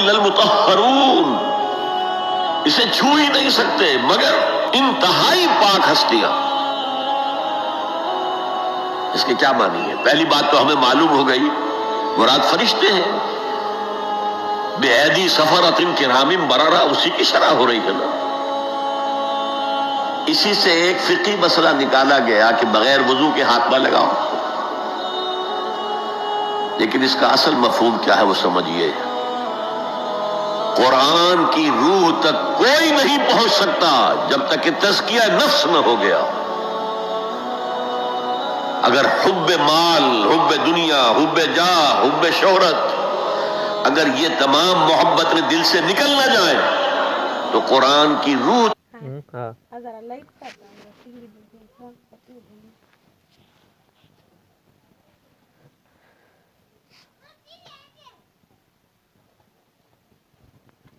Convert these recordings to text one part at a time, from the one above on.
الا المطہرون، اسے چھو ہی نہیں سکتے مگر انتہائی پاک ہستیاں۔ اس کے کیا معنی ہے؟ پہلی بات تو ہمیں معلوم ہو گئی، مراد فرشتے ہیں، بے ایدی سفرۃ کرام بررہ، اسی کی شرح ہو رہی ہے نا۔ اسی سے ایک فقہی مسئلہ نکالا گیا کہ بغیر وضو کے ہاتھ نہ لگاؤ، لیکن اس کا اصل مفہوم کیا ہے وہ سمجھیے۔ قرآن کی روح تک کوئی نہیں پہنچ سکتا جب تک کہ تزکیہ نفس نہ ہو گیا۔ اگر حب مال، حب دنیا، حب جاہ، حب شہرت، اگر یہ تمام محبت میں دل سے نکل نہ جائے تو قرآن کی روح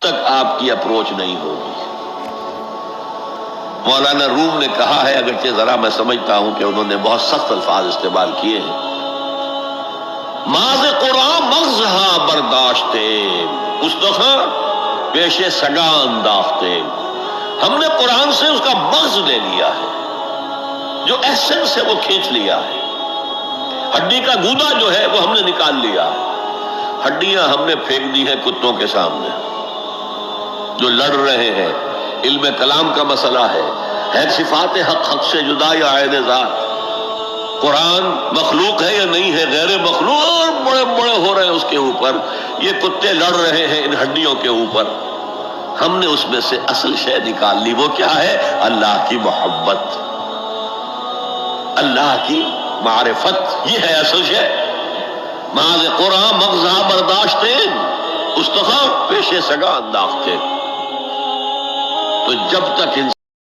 تک آپ کی اپروچ نہیں ہوگی۔ مولانا روم نے کہا ہے، اگرچہ ذرا میں سمجھتا ہوں کہ انہوں نے بہت سخت الفاظ استعمال کیے ہیں، ماذ قرآن مغزہا برداشتے مصطفیٰ پیش سگاں انداختے۔ ہم نے قرآن سے اس کا مغز لے لیا ہے، جو ایسنس ہے وہ کھینچ لیا ہے، ہڈی کا گودا جو ہے وہ ہم نے نکال لیا، ہڈیاں ہم نے پھینک دی ہیں کتوں کے سامنے جو لڑ رہے ہیں۔ علم کلام کا مسئلہ ہے صفات حق سے جدا یا عین ذات، قرآن مخلوق ہے یا نہیں ہے، غیر مخلوق، اور بڑے بڑے ہو رہے ہیں اس کے اوپر، یہ کتے لڑ رہے ہیں ان ہڈیوں کے اوپر۔ ہم نے اس میں سے اصل شے نکال لی، وہ کیا ہے؟ اللہ کی محبت، اللہ کی معرفت، یہ ہے اصل شے۔ ماذ قرآن مغزہ برداشتے مصطفیٰ پیش سگاں انداختے۔ تو جب تک